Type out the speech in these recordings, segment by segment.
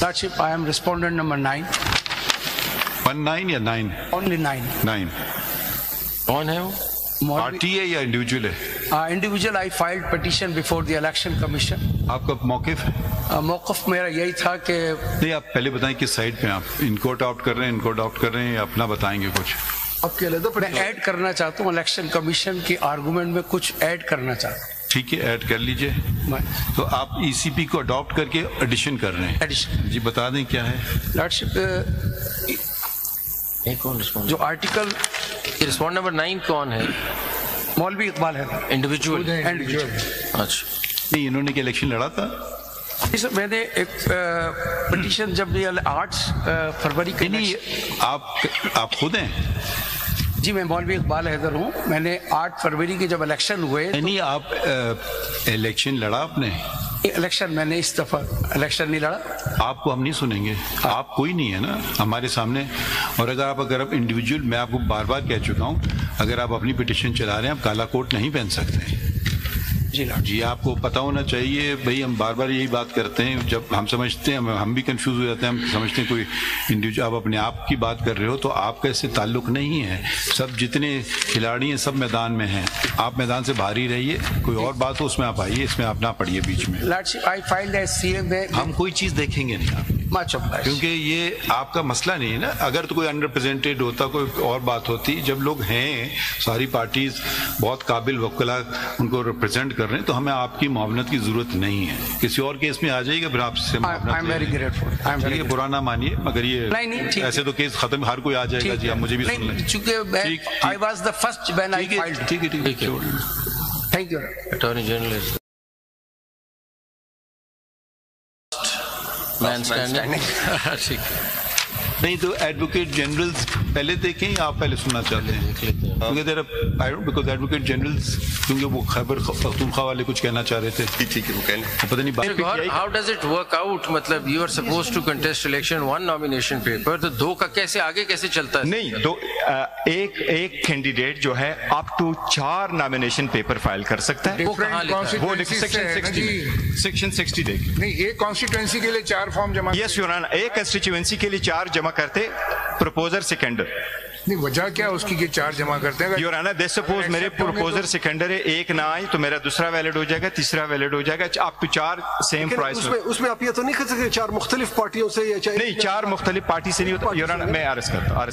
Lordship, I am respondent number 9. 19 या 9? Only 9. 9. कौन है वो? पार्टी है या इंडिविजुअल है? Individual, I filed petition before the election commission. आपका मौक़िफ़ है? मौक़िफ़ मेरा यही था कि नहीं, आप पहले बताएं किस साइड पे आप इनको अडॉप्ट कर रहे हैं, इनको अडॉप्ट कर रहे हैं, या अपना बताएंगे कुछ? मैं ऐड करना चाहता हूँ, इलेक्शन कमीशन की आर्गूमेंट में कुछ ऐड करना चाहता हूँ। ठीक है, ऐड कर लीजिए। तो आप ईसीपी को अडॉप्ट करके एडिशन कर रहे हैं? एडिशन जी, बता दें क्या है। लॉर्डशिप, जो आर्टिकल रिस्पॉन्ड नंबर 9 कौन है? मौलवी इकबाल है। इंडिविजुअल। अच्छा, नहीं, इन्होंने क्या इलेक्शन लड़ा था? सर, मैंने एक पिटीशन जब ये 8 फरवरी के नहीं, आप खुद हैं? जी, मैं मौलवी इकबाल हैदर हूँ। मैंने 8 फरवरी के जब इलेक्शन हुए नहीं, आप इलेक्शन लड़ा आपने? इलेक्शन मैंने इस दफा इलेक्शन नहीं लड़ा। आपको हम नहीं सुनेंगे, आप कोई नहीं है ना हमारे सामने। और अगर आप इंडिविजुअल, मैं आपको बार बार कह चुका हूँ, अगर आप अपनी पिटीशन चला रहे हैं, आप काला कोट नहीं पहन सकते। जी, आपको पता होना चाहिए भाई। हम बार बार यही बात करते हैं, जब हम समझते हैं, हम भी कंफ्यूज हो जाते हैं, हम समझते हैं कोई इंडिविजुअल, आप अपने आप की बात कर रहे हो, तो आपका इससे ताल्लुक नहीं है। सब जितने खिलाड़ी हैं सब मैदान में हैं, आप मैदान से बाहर ही रहिए। कोई और बात हो उसमें आप आइए, इसमें आप ना पढ़िए बीच में। हम कोई चीज़ देखेंगे नहीं आप, क्योंकि ये आपका मसला नहीं है ना। अगर तो कोई अनरिप्रेजेंटेड होता, कोई और बात होती। जब लोग हैं, सारी पार्टीज बहुत काबिल वकला उनको रिप्रेजेंट कर रहे हैं, तो हमें आपकी मुआवनत की जरूरत नहीं है। किसी और केस में आ जाएगा, फिर आपसे बुरा ना मानिए, मगर ये ऐसे तो केस खत्म, हर कोई आ जाएगा। जी, आप मुझे भी सुन लें। ठीक है। Thank you. अटॉर्नी जनरल ठीक है। नहीं तो एडवोकेट जनरल्स पहले देखें या आप पहले सुनना चाहते हैं? बिकॉज एडवोकेट जनरल्स, क्योंकि वो खैबर पख्तूनख्वा वाले कुछ कहना चाह रहे थे। ठीक है, वो कहने पता नहीं। How does it work out? मतलब you are suppose to contest election 1 nomination paper, तो 2 का कैसे आगे कैसे चलता है? नहीं, एक कैंडिडेट जो है up to 4 nomination paper file कर सकता है। वो कहाँ लिखा है? वो सेक्शन 60 देख। नहीं, एक कॉन्स्टिट्यूएंसी के लिए 4 फॉर्म जमा। यस योर ऑनर, एक कंस्टिट्यूएंसी के लिए 4 जमा करते प्रपोजर सेकेंडर। नहीं, वजह क्या उसकी कि 4 जमा करते हैं? योर ऑनर, दे सपोज मेरे प्रपोजर सेकेंडर है, एक ना आई तो मेरा दूसरा वैलिड हो जाएगा, तीसरा वैलिड हो जाएगा, अप टू 4 सेम प्राइस। उसमें आप ये तो नहीं कर सकते 4 मुख्तलिफ पार्टियों से या नहीं, 4 मुख्तलिफ पार्टी से नहीं होता। योर ऑनर, मैं अर्ज करता हूँ।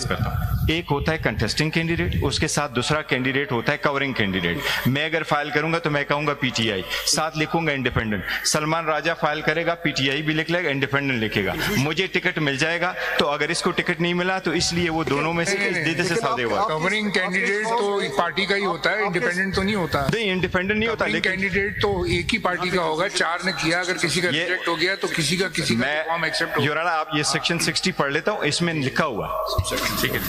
एक होता है कंटेस्टिंग कैंडिडेट, उसके साथ दूसरा कैंडिडेट होता है कवरिंग कैंडिडेट। मैं अगर फाइल करूंगा तो मैं कहूंगा पीटीआई, साथ लिखूंगा इंडिपेंडेंट। सलमान राजा फाइल करेगा, पीटीआई भी लिख लेगा, इंडिपेंडेंट लिखेगा। मुझे टिकट मिल जाएगा, तो अगर इसको टिकट नहीं मिला तो इसलिए वो दोनों में से से सादे हुआ। कवरिंग कैंडिडेट तो पार्टी का ही होता है, इंडिपेंडेंट तो नहीं होता। नहीं, इंडिपेंडेंट नहीं होता, लेकिन कैंडिडेट तो एक ही पार्टी का होगा। 4 ने किया, अगर किसी का रिजेक्ट हो गया तो किसी का फॉर्म एक्सेप्ट हो। योर ऑनर, आप ये सेक्शन 60 पढ़ लेता हूँ, इसमें लिखा हुआ। ठीक है।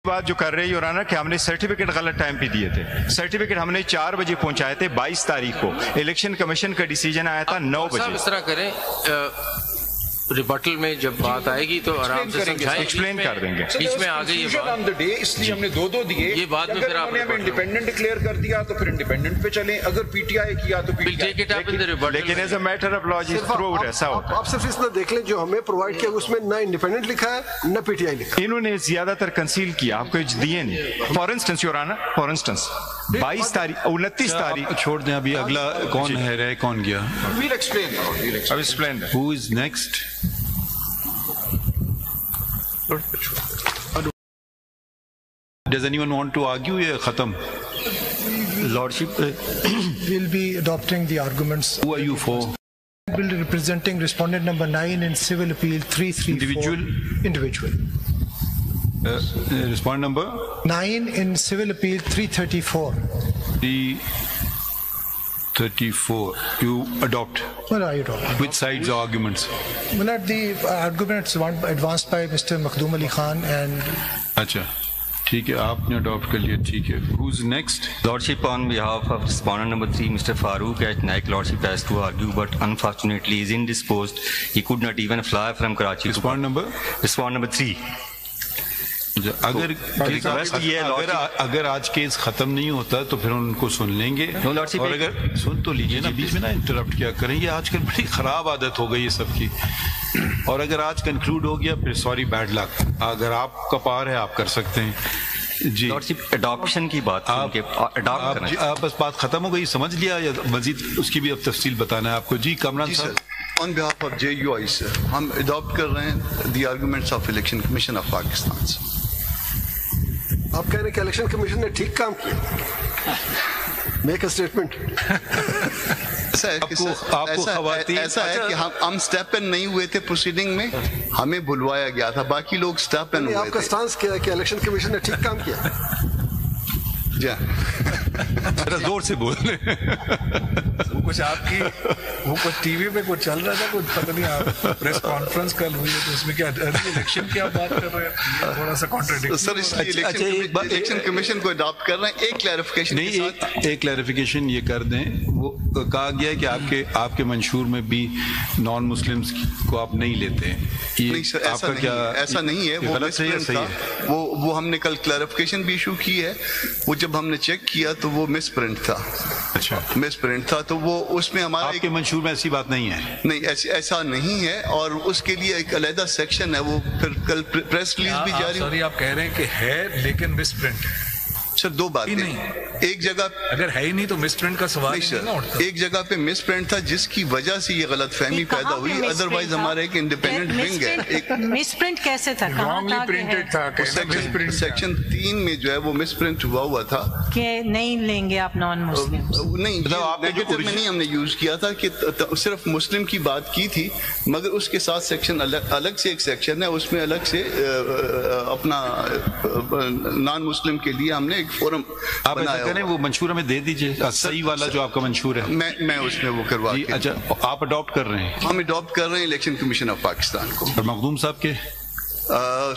बात जो कर रहे हैं योर ऑनर कि हमने सर्टिफिकेट गलत टाइम पे दिए थे। सर्टिफिकेट हमने 4 बजे पहुंचाए थे 22 तारीख को। इलेक्शन कमीशन का डिसीजन आया था 9 बजे। इस तरह करें, रिबटल में जब बात आएगी तो आराम से समझाएं, एक्सप्लेन कर देंगे। बीच में आ गई ये बात, इसलिए हमने 2 दिए। ये बात में फिर आप इंडिपेंडेंट डिक्लेयर कर दिया तो फिर इंडिपेंडेंट पे चलें, अगर पीटीआई किया तो लेकिन as a matter of law ऐसा होता है। आप सिर्फ इसमें देख लें, जो हमें प्रोवाइड किया उसमें ना इंडिपेंडेंट लिखा है ना पीटीआई लिखा है। इन्होंने ज्यादातर कंसील किया, आपको दिए नहीं। For instance your honour, for instance 22 तारीख 29 तारीख छोड़ दें। अभी अगला कौन है, रहे कौन गया? We'll explain. Who is next? Does anyone want to argue? ये खत्म? Lordship will be adopting the arguments. Who are you for? Will representing respondent number 9 in civil appeal 334. Individual. Respondent number 9 in civil appeal 334. 334. You adopt. Well, I adopt. Which sides are arguments? Well, the arguments advanced by Mr. Makhdoom Ali Khan and. अच्छा, ठीक है, आपने adopt कर लिया, ठीक है। Who's next? Lordship, on behalf of respondent number 3, Mr. Farooq H. Naik, Lordship has to argue, but unfortunately is indisposed. He could not even fly from Karachi. Respondent number? Respondent number 3. اگر آج case ختم نہیں ہوتا تو پھر ان کو سن لیں گے, اور اگر سن تو لیجیے نا, بیچ میں نا انٹرپٹ کیا کریں, یہ آج کل بڑی خراب عادت ہو گئی ہے سب کی. اور اگر آج کنکلوڈ ہو گیا پھر سوری بیڈ لک, اگر آپ کا پار ہے آپ کر سکتے ہیں. جی اڈاپشن کی بات, آپ بس بات ختم ہو گئی, سمجھ لیا, یا مزید اس کی بھی اب تفصیل بتانا ہے آپ کو؟ جی کامران صاحب. On behalf of JUI سے ہم اڈاپٹ کر رہے ہیں the arguments of election commission of Pakistan سے. آپ کہہ رہے ہیں کہ الیکشن کمیشن نے ٹھیک کام کیا, میک اے اسٹیٹمنٹ. ایسا ہے کہ ہم اسٹیپ ان نہیں ہوئے تھے پروسیڈنگ میں, ہمیں بلوایا گیا تھا, باقی لوگ اسٹیپ ان ہوئے تھے. آپ کا سٹانس کیا ہے کہ الیکشن کمیشن نے ٹھیک کام کیا؟ زور سے بول رہے وہ کچھ آپ کی وہ کچھ ٹی وی پہ کچھ چل رہا تھا, کچھ پتہ نہیں, آپ پریس کانفرنس کل ہوئی ہے تو اس میں کیا الیکشن کی آپ بات کر رہے ہیں, تھوڑا سا کانٹراڈکشن. سر اس لیے الیکشن کمیشن کو اڈاپٹ کر رہے ہیں. ایک کلیریفیکیشن نہیں, ایک کلیریفیکیشن یہ کر دیں, وہ کہا گیا کہ آپ کے منشور میں بھی نان مسلمس کو آپ نہیں لیتے. نہیں سر, ایسا نہیں ہے, وہ غلط ہے. وہ ہم نے کل کلیریفیکیشن بھی ایشو کی ہے. وہ جب ہم نے چیک کیا تو وہ مس پرنٹ تھا. اچھا, مس پرنٹ تھا, تو وہ اس میں ہمارا آپ کے منشور میں ایسی بات نہیں ہے. نہیں ایسا نہیں ہے, اور اس کے لیے ایک علیحدہ سیکشن ہے. وہ پھر کل پریس ریلیز بھی جاری. سوری آپ کہہ رہے ہیں کہ ہے لیکن مس پرنٹ ہے. سر دو باتیں, ایک جگہ اگر ہے ہی نہیں تو مس پرنٹ کا سوال نہیں نا اٹھتا. ایک جگہ پہ مس پرنٹ تھا جس کی وجہ سے یہ غلط فہمی پیدا ہوئی, ادروائز ہمارا ایک انڈیپینڈنٹ ونگ ہے. مس پرنٹ کیسے تھا, رانگلی پرنٹڈ تھا. سیکشن 3 میں جو ہے وہ مس پرنٹ ہوا تھا کہ نہیں لیں گے آپ نان مسلم. نہیں, نیگیٹو میں نہیں ہم نے یوز کیا تھا کہ صرف مسلم کی بات کی تھی, مگر اس کے ساتھ سیکشن الگ سے ایک سیکشن ہے, اس میں الگ سے اپنا نان مسلم کے لیے ہم نے ایک فورم آپ ایسا کریں, وہ منشور ہمیں دے دیجئے, صحیح والا جو آپ کا منشور ہے. میں اس میں وہ کروا. اچھا, آپ اڈاپٹ کر رہے ہیں؟ ہم اڈاپٹ کر رہے ہیں الیکشن کمیشن آف پاکستان کو. اور مخدوم صاحب کے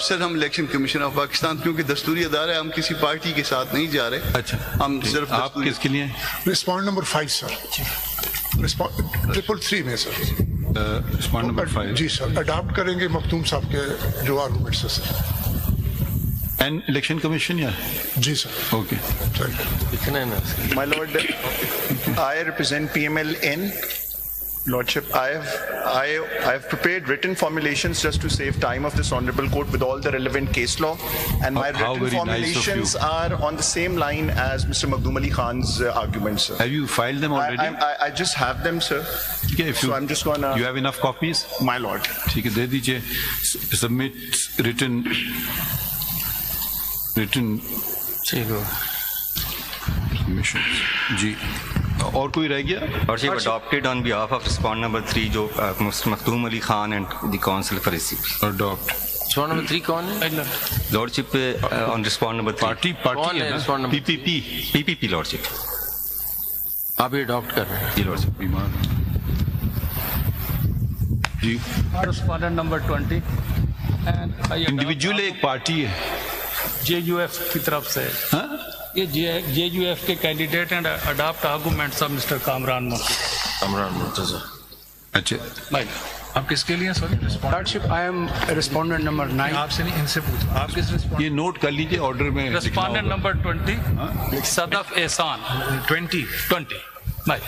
سر ہم الیکشن کمیشن آف پاکستان کیونکہ دستوری ادارہ ہے, ہم کسی پارٹی کے ساتھ نہیں جا رہے. اچھا, ہم صرف آپ کس کے لیے؟ رسپونڈ نمبر 5 سر, 333 میں سر. رسپونڈ نمبر 5 جی سر, اڈاپٹ کریں گے مختوم صاحب کے جو آرگومنٹس ہیں سر. اینڈ الیکشن کمیشن یا جی سر. Okay. My Lord, I represent PMLN. Lordship, I have prepared written formulations just to save time of this honorable court with all the relevant case law, and my written formulations are on the same line as Mr. Makhdoom Ali Khan's arguments, sir. Have you filed them already? I just have them, sir. Okay, so I'm just gonna. You have enough copies? My Lord. ٹھیک ہے, دے دیجیے. Submit written. جی, اور کوئی رہ گیا؟ اور یہ adopted on behalf of respondent number 3 جو مخدوم Ali Khan and the council for receipt. Adopt. Respondent number 3 کون ہے؟ Lordship on respondent number 3. Party ہے respondent number 3. PPP Lordship. آپ یہ اڈاپٹ کر رہے ہیں؟ جی Lordship. بیمار جی. Respondent number 20. انڈیویجول ایک پارٹی ہے JUF کی طرف سے. یہ JUF کے candidate and adopt arguments of mister Kamran Murtaza. اچھا بھائی آپ کس کے لیے؟ Sorry lordship, I am respondent number 9. آپ سے نہیں, ان سے پوچھو آپ کس رسپونڈنٹ. یہ نوٹ کر لیجیے آرڈر میں. رسپونڈنٹ نمبر 20 صدف احسان. 20 بھائی.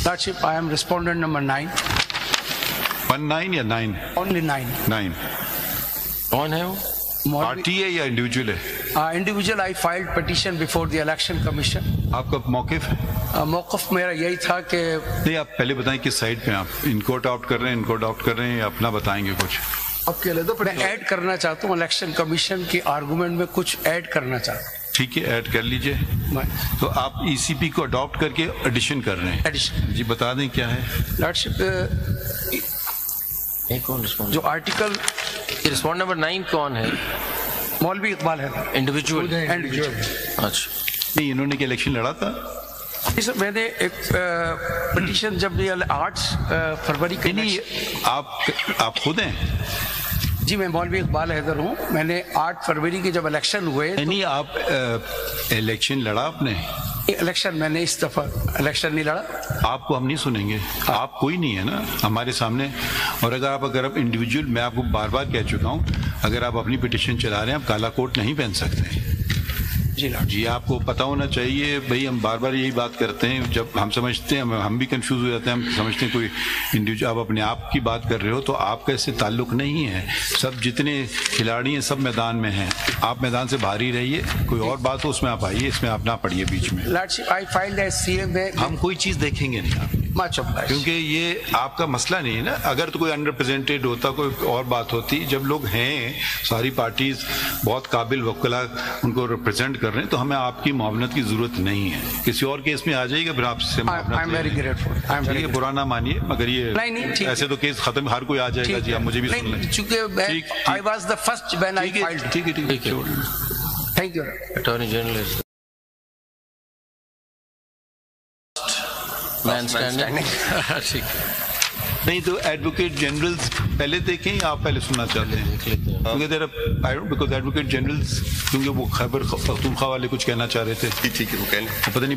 لارڈشپ, آئی ایم رسپونڈنٹ نمبر 9. 19 یا 9؟ Only 9. 9. کون ہے وہ؟ پارٹی ہے یا انڈیویجول ہے؟ Individual. I filed petition before the election commission. آپ کا موقف ہے؟ موقف میرا یہی تھا کہ نہیں, آپ پہلے بتائیں کس سائڈ پہ آپ ان کو اڈاپٹ کر رہے ہیں, ان کو اڈاپٹ کر رہے ہیں, یا اپنا بتائیں گے کچھ؟ آپ کے علیحدہ میں ایڈ کرنا چاہتا ہوں الیکشن کمیشن کی آرگومنٹ میں, کچھ ایڈ کرنا چاہتا ہوں. ٹھیک ہے, ایڈ کر لیجئے. تو آپ ECP کو اڈاپٹ کر کے ایڈیشن کر رہے ہیں. ایڈیشن جی بتا دیں کیا ہے. لارڈشپ, جو آرٹیکل رسپونڈ نمبر 9 کون ہے؟ مولوی اقبال ہے. انڈیویجول. اچھا, نہیں انہوں نے کیا الیکشن لڑا تھا؟ جی سر, میں نے ایک پٹیشن جب 8 فروری کے. نہیں, آپ خود ہیں؟ جی میں مولوی اقبال حیدر ہوں. میں نے 8 فروری کے جب الیکشن ہوئے. نہیں, آپ الیکشن لڑا آپ نے؟ इलेक्शन मैंने इस दफा इलेक्शन नहीं लड़ा. आपको हम नहीं सुनेंगे, आप कोई नहीं है ना हमारे सामने. और अगर आप इंडिविजुअल, मैं आपको बार बार कह चुका हूँ, अगर आप अपनी पिटिशन चला रहे हैं आप काला कोट नहीं पहन सकते. जी आपको पता होना चाहिए भाई. हम बार बार यही बात करते हैं, जब हम समझते हैं, हम भी कंफ्यूज हो जाते हैं, हम समझते हैं कोई इंडिविजुअल, आप अपने आप की बात कर रहे हो तो आपका इससे ताल्लुक नहीं है. सब जितने खिलाड़ी हैं सब मैदान में हैं, आप मैदान से बाहर ही रहिए. कोई और बात हो उसमें आप आइए, इसमें आप ना पढ़िए बीच में. हम कोई चीज़ देखेंगे नहीं आप, क्योंकि ये आपका मसला नहीं है ना. अगर तो कोई अनरिप्रेजेंटेड होता, कोई और बात होती. जब लोग हैं, सारी पार्टीज बहुत काबिल वकला उनको रिप्रेजेंट कर रहे हैं, तो हमें आपकी मुआवनत की जरूरत नहीं है. किसी और केस में आ जाएगा फिर आपसे मुआवनत. बुरा ना मानिए, मगर ये ऐसे तो केस खत्म, हर कोई आ जाएगा. जी आप मुझे भी सुन लें. ठीक है. Thank you. अटॉर्नी जनरल नहीं तो एडवोकेट जनरल्स पहले देखें या आप पहले सुनना चाहते हैं? क्योंकि एडवोकेट जनरल्स, क्योंकि वो खैबर पख्तूनख्वा वाले कुछ कहना चाह रहे थे. ठीक है, वो कहना. पता नहीं